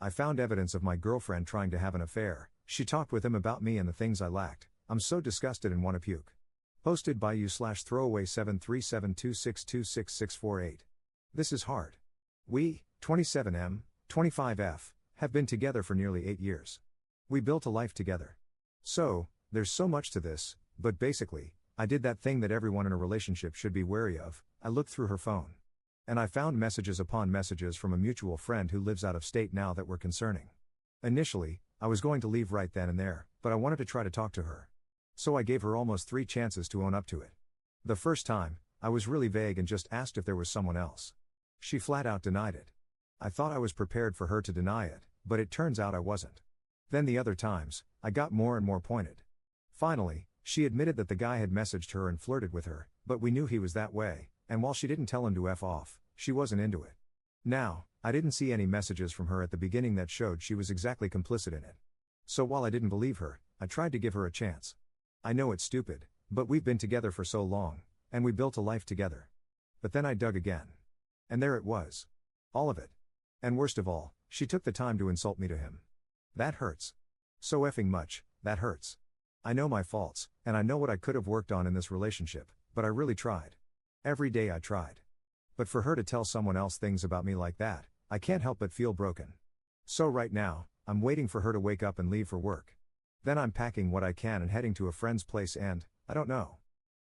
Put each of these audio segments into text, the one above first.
I found evidence of my girlfriend trying to have an affair. She talked with him about me and the things I lacked. I'm so disgusted and want to puke. Posted by you/throwaway73726266648. This is hard. We, 27M, 25F, have been together for nearly 8 years. We built a life together. So, there's so much to this, but basically, I did that thing that everyone in a relationship should be wary of. I looked through her phone. And I found messages upon messages from a mutual friend who lives out of state now that were concerning. Initially, I was going to leave right then and there, but I wanted to try to talk to her. So I gave her almost 3 chances to own up to it. The first time, I was really vague and just asked if there was someone else. She flat out denied it. I thought I was prepared for her to deny it, but it turns out I wasn't. Then the other times, I got more and more pointed. Finally, she admitted that the guy had messaged her and flirted with her, but we knew he was that way, and while she didn't tell him to F off, she wasn't into it. Now, I didn't see any messages from her at the beginning that showed she was exactly complicit in it. So while I didn't believe her, I tried to give her a chance. I know it's stupid, but we've been together for so long, and we built a life together. But then I dug again. And there it was. All of it. And worst of all, she took the time to insult me to him. That hurts. So effing much, that hurts. I know my faults, and I know what I could have worked on in this relationship, but I really tried. Every day I tried. But for her to tell someone else things about me like that, I can't help but feel broken. So right now, I'm waiting for her to wake up and leave for work. Then I'm packing what I can and heading to a friend's place and, I don't know.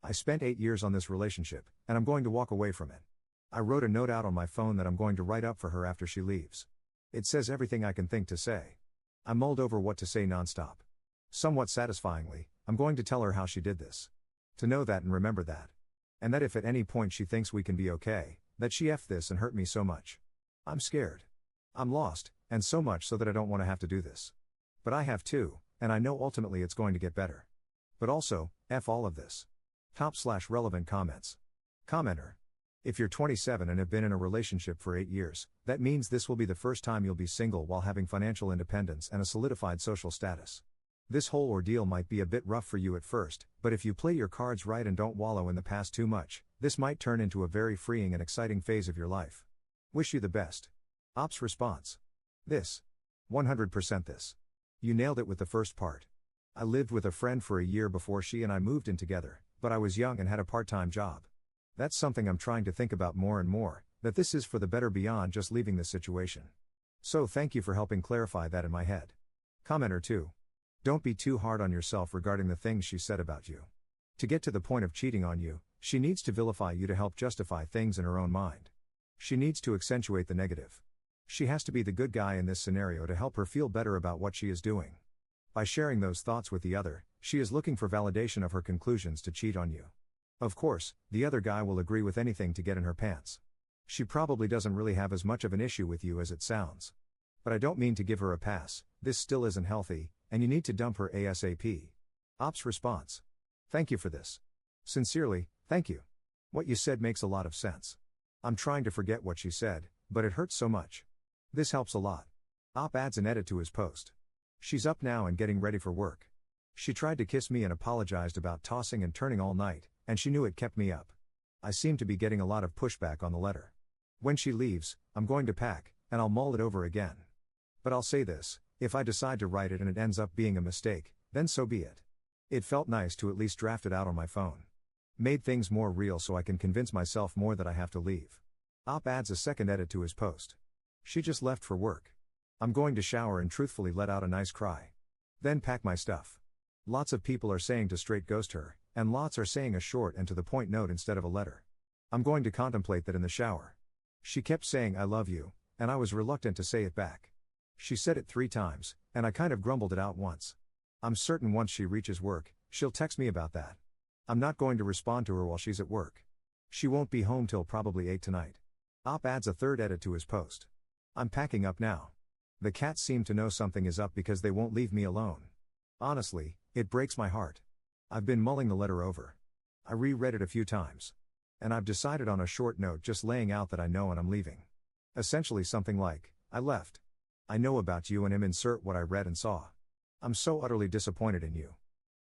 I spent 8 years on this relationship, and I'm going to walk away from it. I wrote a note out on my phone that I'm going to write up for her after she leaves. It says everything I can think to say. I mulled over what to say nonstop. Somewhat satisfyingly, I'm going to tell her how she did this. To know that and remember that. And that if at any point she thinks we can be okay, that she effed this and hurt me so much. I'm scared. I'm lost, and so much so that I don't want to have to do this. But I have to, and I know ultimately it's going to get better. But also, F all of this. Top/relevant comments. Commenter. If you're 27 and have been in a relationship for 8 years, that means this will be the first time you'll be single while having financial independence and a solidified social status. This whole ordeal might be a bit rough for you at first, but if you play your cards right and don't wallow in the past too much, this might turn into a very freeing and exciting phase of your life. Wish you the best. Ops response. This. 100% this. You nailed it with the first part. I lived with a friend for a year before she and I moved in together, but I was young and had a part-time job. That's something I'm trying to think about more and more, that this is for the better beyond just leaving this situation. So thank you for helping clarify that in my head. Commenter 2. Don't be too hard on yourself regarding the things she said about you. To get to the point of cheating on you, she needs to vilify you to help justify things in her own mind. She needs to accentuate the negative. She has to be the good guy in this scenario to help her feel better about what she is doing. By sharing those thoughts with the other, she is looking for validation of her conclusions to cheat on you. Of course, the other guy will agree with anything to get in her pants. She probably doesn't really have as much of an issue with you as it sounds. But I don't mean to give her a pass, this still isn't healthy, and you need to dump her ASAP. Ops response. Thank you for this. Sincerely, thank you. What you said makes a lot of sense. I'm trying to forget what she said, but it hurts so much. This helps a lot. Op adds an edit to his post. She's up now and getting ready for work. She tried to kiss me and apologized about tossing and turning all night, and she knew it kept me up. I seem to be getting a lot of pushback on the letter. When she leaves, I'm going to pack, and I'll mull it over again. But I'll say this, if I decide to write it and it ends up being a mistake, then so be it. It felt nice to at least draft it out on my phone. Made things more real so I can convince myself more that I have to leave. Op adds a second edit to his post. She just left for work. I'm going to shower and truthfully let out a nice cry. Then pack my stuff. Lots of people are saying to straight ghost her, and lots are saying a short and to the point note instead of a letter. I'm going to contemplate that in the shower. She kept saying I love you, and I was reluctant to say it back. She said it 3 times, and I kind of grumbled it out once. I'm certain once she reaches work, she'll text me about that. I'm not going to respond to her while she's at work. She won't be home till probably 8 tonight. Op adds a third edit to his post. I'm packing up now. The cats seem to know something is up because they won't leave me alone. Honestly, it breaks my heart. I've been mulling the letter over. I reread it a few times. And I've decided on a short note just laying out that I know and I'm leaving. Essentially something like, I left. I know about you and am insert what I read and saw. I'm so utterly disappointed in you.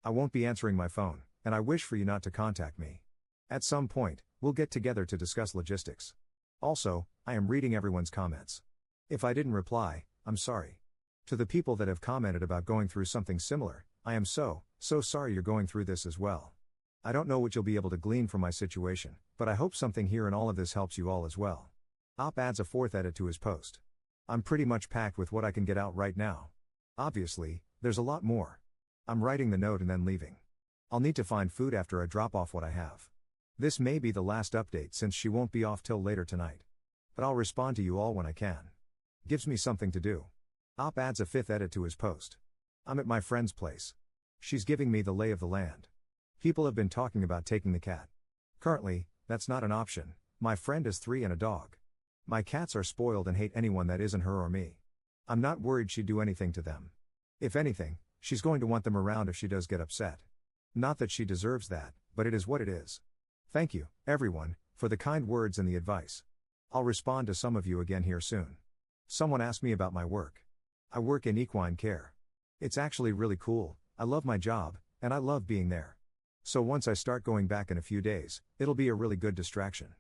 I won't be answering my phone, and I wish for you not to contact me. At some point, we'll get together to discuss logistics. Also, I am reading everyone's comments. If I didn't reply, I'm sorry. To the people that have commented about going through something similar, I am so sorry you're going through this as well. I don't know what you'll be able to glean from my situation, but I hope something here in all of this helps you all as well. Op adds a fourth edit to his post. I'm pretty much packed with what I can get out right now. Obviously, there's a lot more. I'm writing the note and then leaving. I'll need to find food after I drop off what I have. This may be the last update since she won't be off till later tonight. But I'll respond to you all when I can. Gives me something to do. Op adds a fifth edit to his post. I'm at my friend's place. She's giving me the lay of the land. People have been talking about taking the cat. Currently, that's not an option. My friend has 3 and a dog. My cats are spoiled and hate anyone that isn't her or me. I'm not worried she'd do anything to them. If anything, she's going to want them around if she does get upset. Not that she deserves that, but it is what it is. Thank you, everyone, for the kind words and the advice. I'll respond to some of you again here soon. Someone asked me about my work. I work in equine care. It's actually really cool, I love my job, and I love being there. So once I start going back in a few days, it'll be a really good distraction.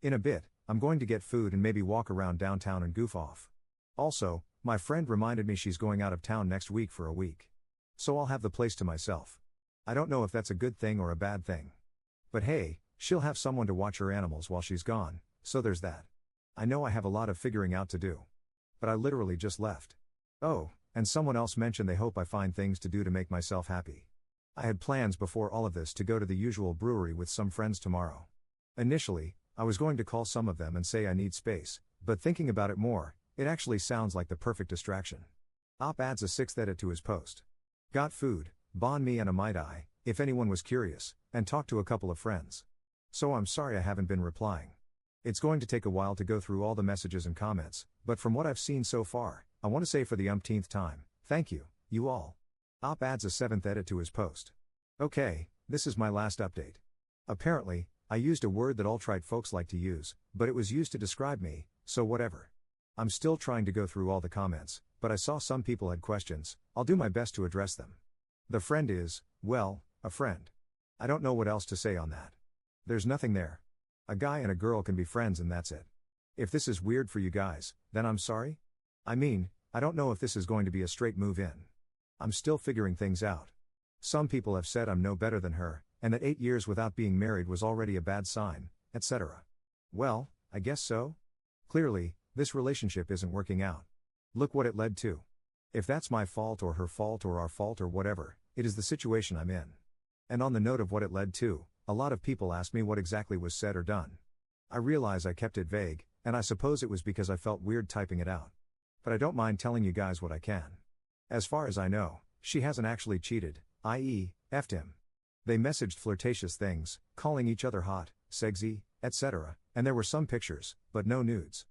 In a bit, I'm going to get food and maybe walk around downtown and goof off. Also, my friend reminded me she's going out of town next week for a week. So I'll have the place to myself. I don't know if that's a good thing or a bad thing. But hey, she'll have someone to watch her animals while she's gone, so there's that. I know I have a lot of figuring out to do. But I literally just left. Oh, and someone else mentioned they hope I find things to do to make myself happy. I had plans before all of this to go to the usual brewery with some friends tomorrow. Initially, I was going to call some of them and say I need space, but thinking about it more, it actually sounds like the perfect distraction. Op adds a sixth edit to his post. Got food, banh mi and a Mai Tai, if anyone was curious, and talked to a couple of friends. So I'm sorry I haven't been replying. It's going to take a while to go through all the messages and comments, but from what I've seen so far, I want to say for the umpteenth time, thank you, you all. Op adds a seventh edit to his post. Okay, this is my last update. Apparently, I used a word that alt-right folks like to use, but it was used to describe me, so whatever. I'm still trying to go through all the comments, but I saw some people had questions, I'll do my best to address them. The friend is, well, a friend. I don't know what else to say on that. There's nothing there. A guy and a girl can be friends and that's it. If this is weird for you guys, then I'm sorry. I mean, I don't know if this is going to be a straight move in. I'm still figuring things out. Some people have said I'm no better than her, and that 8 years without being married was already a bad sign, etc. Well, I guess so. Clearly, this relationship isn't working out. Look what it led to. If that's my fault or her fault or our fault or whatever, it is the situation I'm in. And on the note of what it led to, a lot of people asked me what exactly was said or done. I realize I kept it vague, and I suppose it was because I felt weird typing it out. But I don't mind telling you guys what I can. As far as I know, she hasn't actually cheated, i.e., effed him. They messaged flirtatious things, calling each other hot, sexy, etc., and there were some pictures, but no nudes.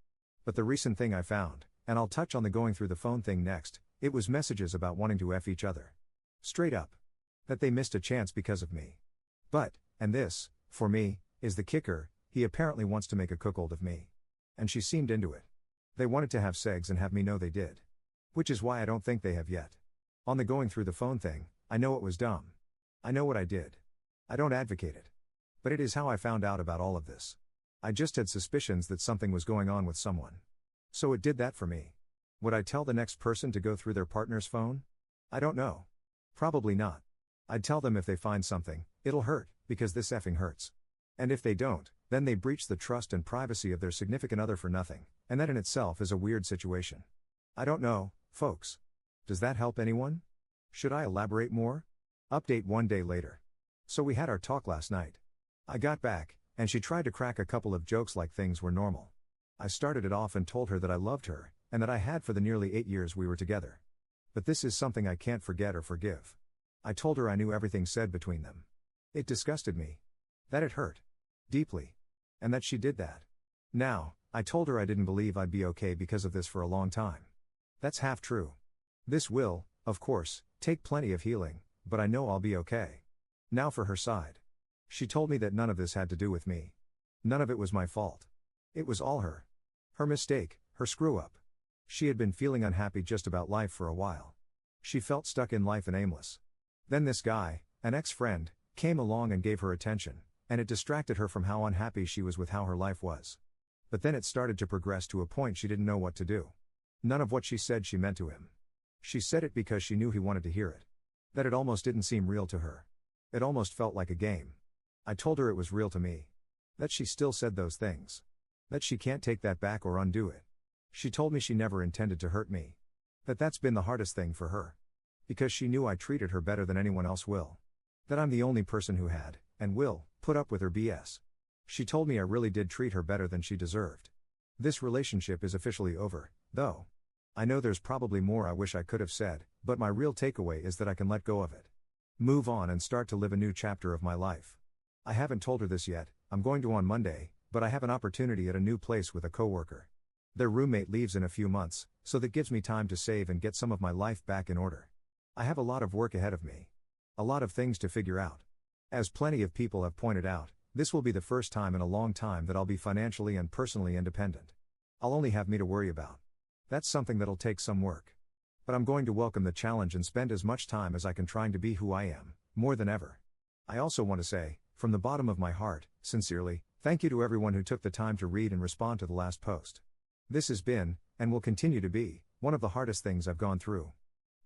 But the recent thing I found, and I'll touch on the going through the phone thing next, it was messages about wanting to F each other. Straight up. That they missed a chance because of me. But, and this, for me, is the kicker, he apparently wants to make a cuckold of me. And she seemed into it. They wanted to have segs and have me know they did. Which is why I don't think they have yet. On the going through the phone thing, I know it was dumb. I know what I did. I don't advocate it. But it is how I found out about all of this. I just had suspicions that something was going on with someone. So it did that for me. Would I tell the next person to go through their partner's phone? I don't know. Probably not. I'd tell them if they find something, it'll hurt, because this effing hurts. And if they don't, then they breach the trust and privacy of their significant other for nothing, and that in itself is a weird situation. I don't know, folks. Does that help anyone? Should I elaborate more? Update 1 day later. So we had our talk last night. I got back, and she tried to crack a couple of jokes like things were normal. I started it off and told her that I loved her, and that I had for the nearly 8 years we were together. But this is something I can't forget or forgive. I told her I knew everything said between them. It disgusted me. That it hurt. Deeply. And that she did that. Now, I told her I didn't believe I'd be okay because of this for a long time. That's half true. This will, of course, take plenty of healing, but I know I'll be okay. Now for her side. She told me that none of this had to do with me. None of it was my fault. It was all her. Her mistake, her screw-up. She had been feeling unhappy just about life for a while. She felt stuck in life and aimless. Then this guy, an ex-friend, came along and gave her attention, and it distracted her from how unhappy she was with how her life was. But then it started to progress to a point she didn't know what to do. None of what she said she meant to him. She said it because she knew he wanted to hear it. That it almost didn't seem real to her. It almost felt like a game. I told her it was real to me. That she still said those things. That she can't take that back or undo it. She told me she never intended to hurt me. That's been the hardest thing for her. Because she knew I treated her better than anyone else will. That I'm the only person who had, and will, put up with her BS. She told me I really did treat her better than she deserved. This relationship is officially over, though. I know there's probably more I wish I could have said, but my real takeaway is that I can let go of it. Move on and start to live a new chapter of my life. I haven't told her this yet, I'm going to on Monday, but I have an opportunity at a new place with a coworker. Their roommate leaves in a few months, so that gives me time to save and get some of my life back in order. I have a lot of work ahead of me. A lot of things to figure out. As plenty of people have pointed out, this will be the first time in a long time that I'll be financially and personally independent. I'll only have me to worry about. That's something that'll take some work. But I'm going to welcome the challenge and spend as much time as I can trying to be who I am, more than ever. I also want to say, from the bottom of my heart, sincerely, thank you to everyone who took the time to read and respond to the last post. This has been, and will continue to be, one of the hardest things I've gone through.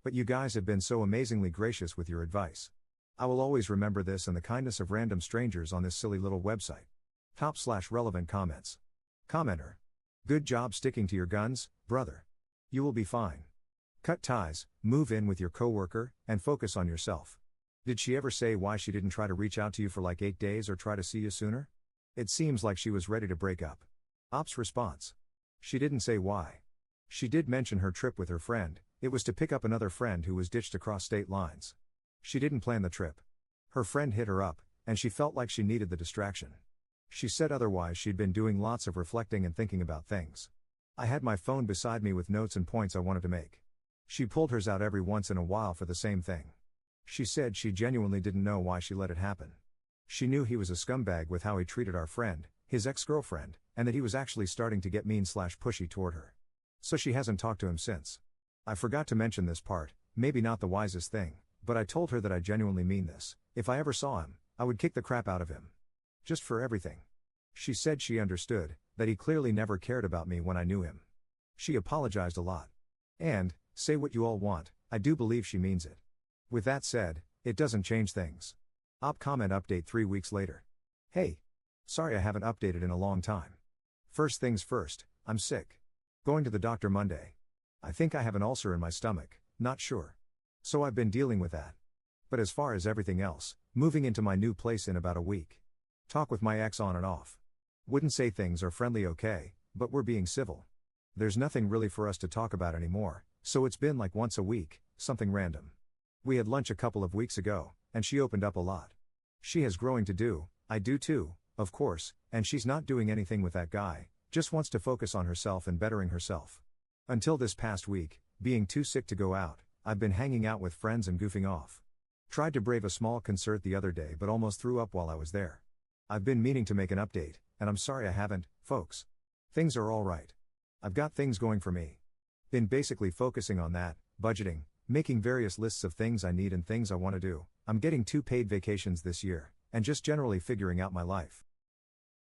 But you guys have been so amazingly gracious with your advice. I will always remember this and the kindness of random strangers on this silly little website. /relevant comments. Commenter. Good job sticking to your guns, brother. You will be fine. Cut ties, move in with your coworker, and focus on yourself. Did she ever say why she didn't try to reach out to you for like 8 days or try to see you sooner? It seems like she was ready to break up. Op's response. She didn't say why. She did mention her trip with her friend. It was to pick up another friend who was ditched across state lines. She didn't plan the trip. Her friend hit her up, and she felt like she needed the distraction. She said otherwise she'd been doing lots of reflecting and thinking about things. I had my phone beside me with notes and points I wanted to make. She pulled hers out every once in a while for the same thing. She said she genuinely didn't know why she let it happen. She knew he was a scumbag with how he treated our friend, his ex-girlfriend, and that he was actually starting to get mean/pushy toward her. So she hasn't talked to him since. I forgot to mention this part, maybe not the wisest thing, but I told her that I genuinely mean this. If I ever saw him, I would kick the crap out of him. Just for everything. She said she understood, that he clearly never cared about me when I knew him. She apologized a lot. And, say what you all want, I do believe she means it. With that said, it doesn't change things. Op comment update 3 weeks later. Hey. Sorry I haven't updated in a long time. First things first, I'm sick. Going to the doctor Monday. I think I have an ulcer in my stomach, not sure. So I've been dealing with that. But as far as everything else, moving into my new place in about a week. Talk with my ex on and off. Wouldn't say things are friendly okay, but we're being civil. There's nothing really for us to talk about anymore, so it's been like once a week, something random. We had lunch a couple of weeks ago, and she opened up a lot. She has growing to do, I do too, of course, and she's not doing anything with that guy, just wants to focus on herself and bettering herself. Until this past week, being too sick to go out, I've been hanging out with friends and goofing off. Tried to brave a small concert the other day but almost threw up while I was there. I've been meaning to make an update, and I'm sorry I haven't, folks. Things are alright. I've got things going for me. Been basically focusing on that, budgeting, making various lists of things I need and things I want to do. I'm getting 2 paid vacations this year, and just generally figuring out my life.